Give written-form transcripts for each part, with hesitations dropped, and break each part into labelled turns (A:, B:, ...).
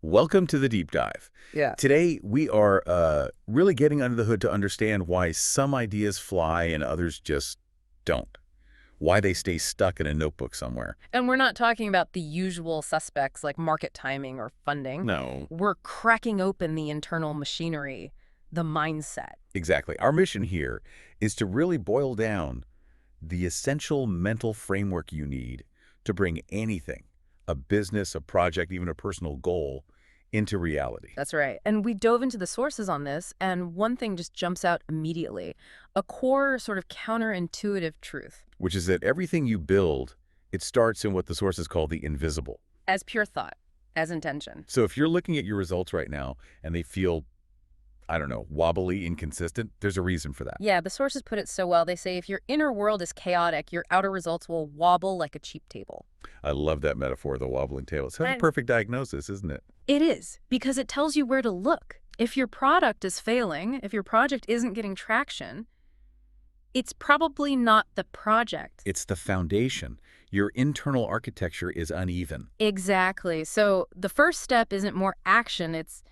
A: Welcome to the deep dive.
B: Yeah.
A: Today, we are really getting under the hood to understand why some ideas fly and others just don't. Why they stay stuck in a notebook somewhere.
B: And we're not talking about the usual suspects like market timing or funding.
A: No.
B: We're cracking open the internal machinery, the mindset.
A: Exactly. Our mission here is to really boil down the essential mental framework you need to bring anything, a business, a project, even a personal goal, into reality.
B: That's right. And we dove into the sources on this, and one thing just jumps out immediately. A core sort of counterintuitive truth.
A: Which is that everything you build, it starts in what the sources call the invisible.
B: As pure thought, as intention.
A: So if you're looking at your results right now and they feel, I don't know, wobbly, inconsistent, there's a reason for that.
B: Yeah, the sources put it so well. They say if your inner world is chaotic, your outer results will wobble like a cheap table.
A: I love that metaphor, the wobbling table. It's such a perfect diagnosis, isn't it?
B: It is, because it tells you where to look. If your product is failing, if your project isn't getting traction, it's probably not the project.
A: It's the foundation. Your internal architecture is uneven.
B: Exactly. So the first step isn't more action, it's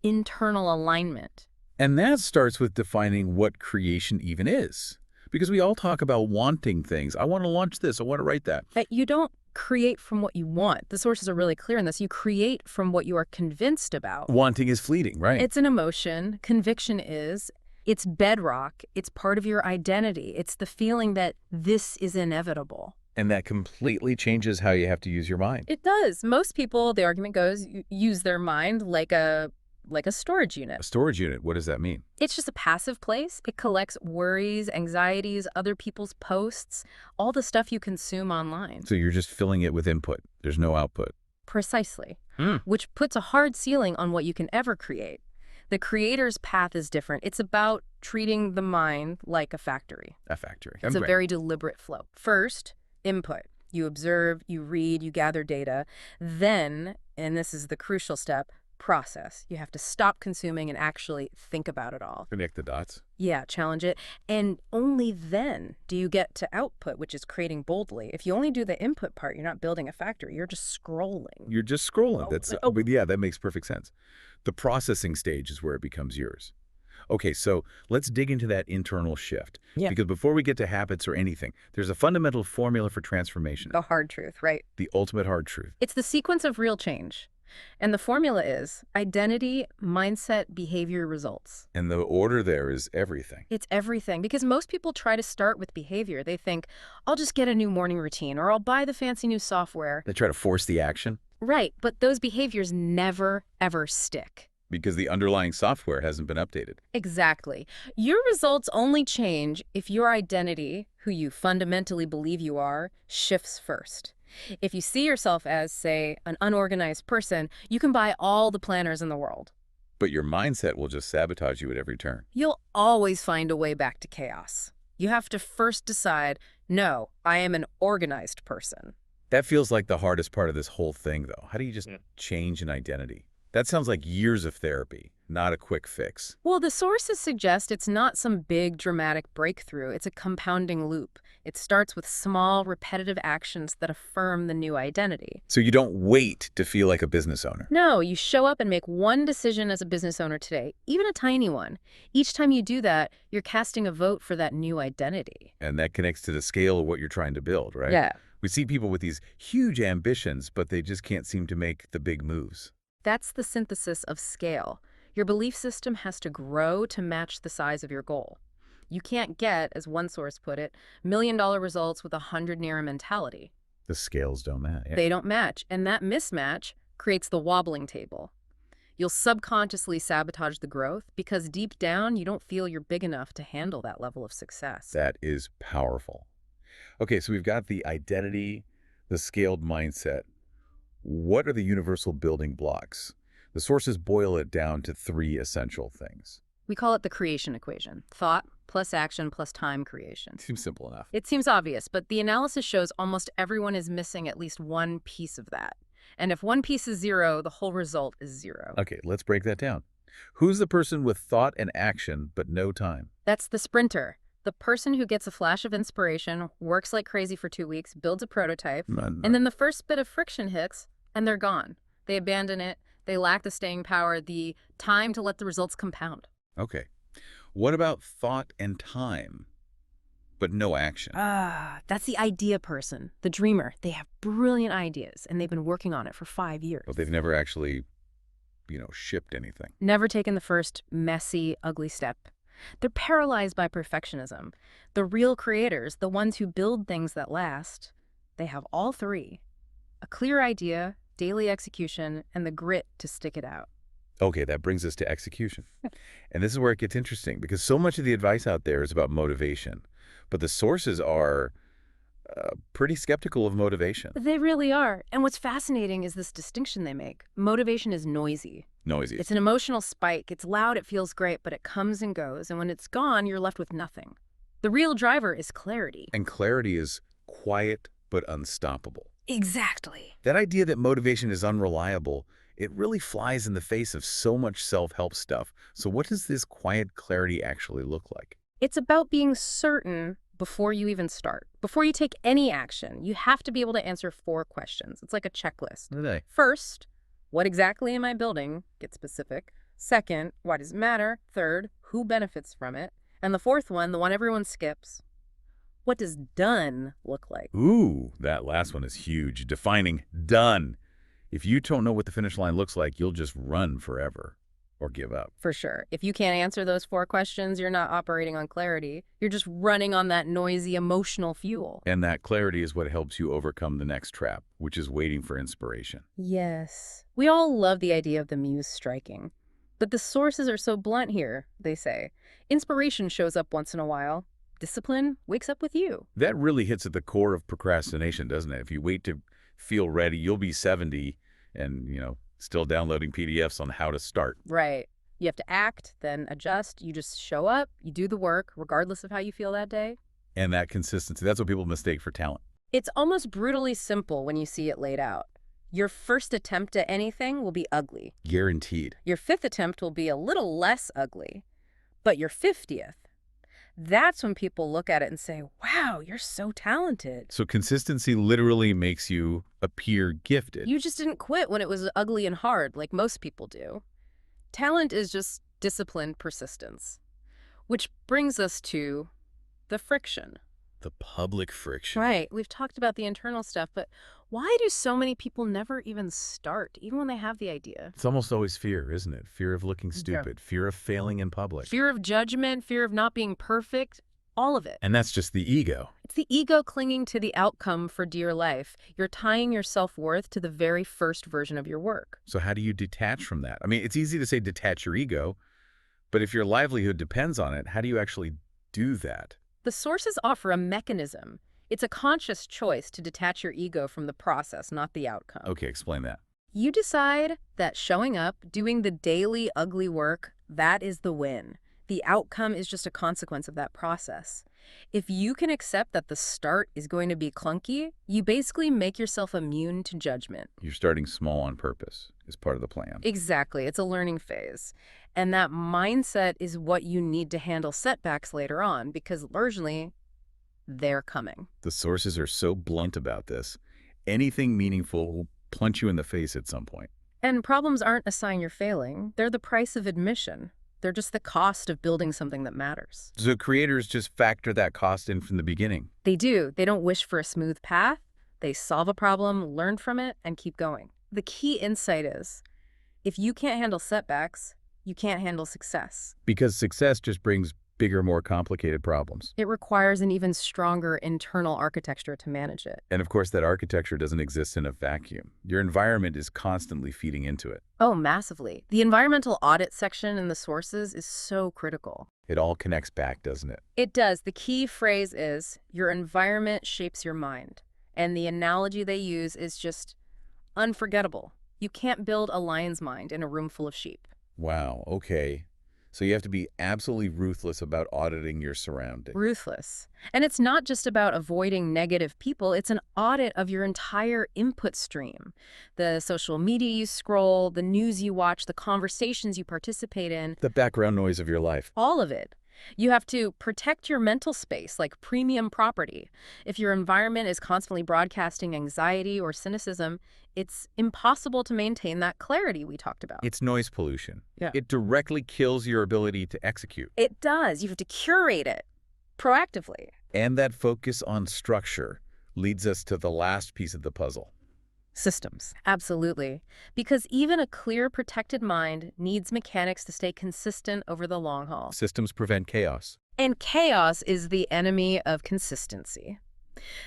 B: internal alignment.
A: And that starts with defining what creation even is. Because we all talk about wanting things. I want to launch this. I want to write that.
B: But you don't create from what you want. The sources are really clear in this. You create from what you are convinced about.
A: Wanting is fleeting, right?
B: It's an emotion. Conviction is. It's bedrock. It's part of your identity. It's the feeling that this is inevitable.
A: And that completely changes how you have to use your mind.
B: It does. Most people, the argument goes, use their mind like a storage unit.
A: A storage unit, what does that mean?
B: It's just a passive place. It collects worries, anxieties, other people's posts, all the stuff you consume online.
A: So you're just filling it with input. There's no output.
B: Precisely. Which puts a hard ceiling on what you can ever create. The creator's path is different. It's about treating the mind like a factory.
A: A factory.
B: It's a very deliberate flow. First, input. You observe, you read, you gather data. Then, and this is the crucial step, process. You have to stop consuming and actually think about it all.
A: Connect the dots.
B: Yeah, challenge it. And only then do you get to output, which is creating boldly. If you only do the input part, you're not building a factory. You're just scrolling.
A: You're just scrolling. But yeah, that makes perfect sense. The processing stage is where it becomes yours. Okay, so let's dig into that internal shift.
B: Yeah.
A: Because before we get to habits or anything, there's a fundamental formula for transformation.
B: The hard truth, right?
A: The ultimate hard truth.
B: It's the sequence of real change. And the formula is identity, mindset, behavior, results.
A: And the order there is everything.
B: It's everything. Because most people try to start with behavior. They think, I'll just get a new morning routine, or I'll buy the fancy new software.
A: They try to force the action.
B: Right, but those behaviors never, ever stick.
A: Because the underlying software hasn't been updated.
B: Exactly. Your results only change if your identity, who you fundamentally believe you are, shifts first. If you see yourself as, say, an unorganized person, you can buy all the planners in the world.
A: But your mindset will just sabotage you at every turn.
B: You'll always find a way back to chaos. You have to first decide, no, I am an organized person.
A: That feels like the hardest part of this whole thing, though. How do you just change an identity? That sounds like years of therapy, not a quick fix.
B: Well, the sources suggest it's not some big dramatic breakthrough. It's a compounding loop. It starts with small, repetitive actions that affirm the new identity.
A: So you don't wait to feel like a business owner.
B: No, you show up and make one decision as a business owner today, even a tiny one. Each time you do that, you're casting a vote for that new identity.
A: And that connects to the scale of what you're trying to build, right?
B: Yeah.
A: We see people with these huge ambitions, but they just can't seem to make the big moves.
B: That's the synthesis of scale. Your belief system has to grow to match the size of your goal. You can't get, as one source put it, $1,000,000 results with a 100-near mentality.
A: The scales don't match.
B: They don't match, and that mismatch creates the wobbling table. You'll subconsciously sabotage the growth because deep down you don't feel you're big enough to handle that level of success.
A: That is powerful. Okay, so we've got the identity, the scaled mindset. What are the universal building blocks? The sources boil it down to 3 essential things.
B: We call it the creation equation. Thought plus action plus time creation.
A: Seems simple enough.
B: It seems obvious, but the analysis shows almost everyone is missing at least one piece of that. And if one piece is 0, the whole result is 0.
A: Okay, let's break that down. Who's the person with thought and action but no time?
B: That's the sprinter. The person who gets a flash of inspiration, works like crazy for 2 weeks, builds a prototype, and then the first bit of friction hits, and they're gone. They abandon it. They lack the staying power, the time to let the results compound.
A: Okay. What about thought and time, but no action?
B: Ah, that's the idea person, the dreamer. They have brilliant ideas, and they've been working on it for 5 years.
A: But they've never actually, shipped anything.
B: Never taken the first messy, ugly step. They're paralyzed by perfectionism. The real creators, the ones who build things that last, they have all three. A clear idea, daily execution, and the grit to stick it out.
A: Okay, that brings us to execution. And this is where it gets interesting because so much of the advice out there is about motivation, but the sources are pretty skeptical of motivation.
B: They really are. And what's fascinating is this distinction they make. Motivation is noisy.
A: Noisy.
B: It's an emotional spike. It's loud, it feels great, but it comes and goes. And when it's gone, you're left with nothing. The real driver is clarity.
A: And clarity is quiet but unstoppable.
B: Exactly.
A: That idea that motivation is unreliable, it really flies in the face of so much self-help stuff. So what does this quiet clarity actually look like?
B: It's about being certain before you even start. Before you take any action, you have to be able to answer 4 questions. It's like a checklist.
A: Today.
B: First, what exactly am I building? Get specific. Second, why does it matter? Third, who benefits from it? And the fourth one, the one everyone skips, what does done look like?
A: Ooh, that last one is huge. Defining done. If you don't know what the finish line looks like, you'll just run forever or give up.
B: For sure. If you can't answer those 4 questions, you're not operating on clarity. You're just running on that noisy emotional fuel.
A: And that clarity is what helps you overcome the next trap, which is waiting for inspiration.
B: Yes. We all love the idea of the muse striking. But the sources are so blunt here, they say. Inspiration shows up once in a while. Discipline wakes up with you.
A: That really hits at the core of procrastination, doesn't it? If you wait to feel ready, you'll be 70 and, still downloading PDFs on how to start.
B: Right. You have to act, then adjust. You just show up, you do the work, regardless of how you feel that day.
A: And that consistency, that's what people mistake for talent.
B: It's almost brutally simple when you see it laid out. Your first attempt at anything will be ugly.
A: Guaranteed.
B: Your 5th attempt will be a little less ugly. But your 50th, that's when people look at it and say, wow, you're so talented.
A: So consistency literally makes you appear gifted.
B: You just didn't quit when it was ugly and hard, like most people do. Talent is just disciplined persistence. Which brings us to the friction.
A: The public friction.
B: Right. We've talked about the internal stuff, but why do so many people never even start, even when they have the idea?
A: It's almost always fear, isn't it? Fear of looking stupid, fear of failing in public.
B: Fear of judgment, fear of not being perfect, all of it.
A: And that's just the ego.
B: It's the ego clinging to the outcome for dear life. You're tying your self-worth to the very first version of your work.
A: So how do you detach from that? I mean, it's easy to say detach your ego, but if your livelihood depends on it, how do you actually do that?
B: The sources offer a mechanism. It's a conscious choice to detach your ego from the process, not the outcome.
A: Okay, explain that.
B: You decide that showing up, doing the daily ugly work, that is the win. The outcome is just a consequence of that process. If you can accept that the start is going to be clunky, you basically make yourself immune to judgment.
A: You're starting small on purpose is part of the plan.
B: Exactly. It's a learning phase. And that mindset is what you need to handle setbacks later on, because largely, they're coming.
A: The sources are so blunt about this. Anything meaningful will punch you in the face at some point.
B: And problems aren't a sign you're failing. They're the price of admission. They're just the cost of building something that matters.
A: So creators just factor that cost in from the beginning.
B: They do. They don't wish for a smooth path. They solve a problem, learn from it, and keep going. The key insight is, if you can't handle setbacks, you can't handle success.
A: Because success just brings bigger, more complicated problems.
B: It requires an even stronger internal architecture to manage it.
A: And of course, that architecture doesn't exist in a vacuum. Your environment is constantly feeding into it.
B: Oh, massively. The environmental audit section in the sources is so critical.
A: It all connects back, doesn't it?
B: It does. The key phrase is, your environment shapes your mind. And the analogy they use is just unforgettable. You can't build a lion's mind in a room full of sheep.
A: Wow, okay. So you have to be absolutely ruthless about auditing your surroundings.
B: Ruthless. And it's not just about avoiding negative people, it's an audit of your entire input stream. The social media you scroll, the news you watch, the conversations you participate in.
A: The background noise of your life.
B: All of it. You have to protect your mental space like premium property. If your environment is constantly broadcasting anxiety or cynicism, it's impossible to maintain that clarity we talked about.
A: It's noise pollution.
B: Yeah.
A: It directly kills your ability to execute.
B: It does. You have to curate it proactively.
A: And that focus on structure leads us to the last piece of the puzzle.
B: Systems. Absolutely. Because even a clear, protected mind needs mechanics to stay consistent over the long haul.
A: Systems prevent chaos.
B: And chaos is the enemy of consistency.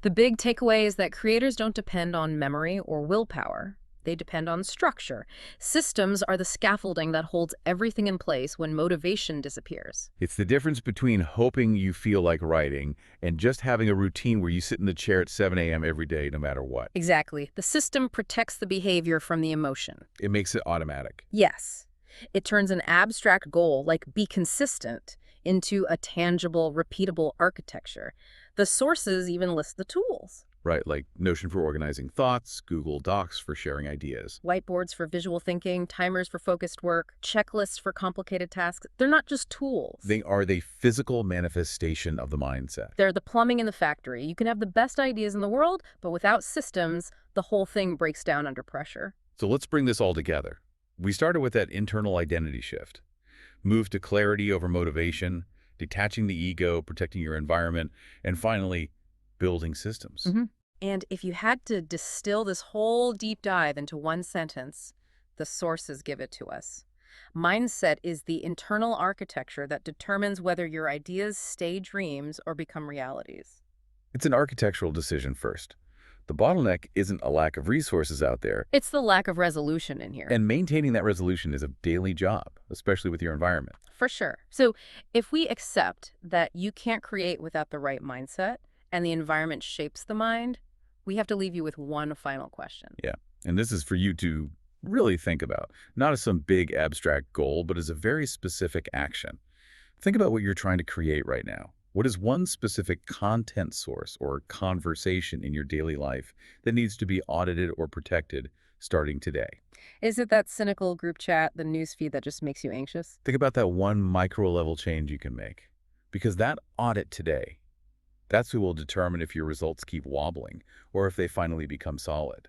B: The big takeaway is that creators don't depend on memory or willpower. They depend on structure. Systems are the scaffolding that holds everything in place when motivation disappears.
A: It's the difference between hoping you feel like writing and just having a routine where you sit in the chair at 7 a.m. every day, no matter what.
B: Exactly. The system protects the behavior from the emotion.
A: It makes it automatic.
B: Yes. It turns an abstract goal, like be consistent, into a tangible, repeatable architecture. The sources even list the tools.
A: Right, like Notion for organizing thoughts, Google Docs for sharing ideas.
B: Whiteboards for visual thinking, timers for focused work, checklists for complicated tasks. They're not just tools.
A: They are the physical manifestation of the mindset.
B: They're the plumbing in the factory. You can have the best ideas in the world, but without systems, the whole thing breaks down under pressure.
A: So let's bring this all together. We started with that internal identity shift. Move to clarity over motivation, detaching the ego, protecting your environment, and finally, building systems.
B: And if you had to distill this whole deep dive into one sentence, the sources give it to us. Mindset is the internal architecture that determines whether your ideas stay dreams or become realities.
A: It's an architectural decision first. The bottleneck isn't a lack of resources out there,
B: It's the lack of resolution in here.
A: and maintaining that resolution is a daily job, especially with your environment.
B: For sure. So if we accept that you can't create without the right mindset and the environment shapes the mind, we have to leave you with one final question.
A: Yeah, and this is for you to really think about, not as some big abstract goal, but as a very specific action. Think about what you're trying to create right now. What is one specific content source or conversation in your daily life that needs to be audited or protected starting today?
B: Is it that cynical group chat, the newsfeed that just makes you anxious?
A: Think about that one micro-level change you can make. Because that audit today, that's who will determine if your results keep wobbling or if they finally become solid.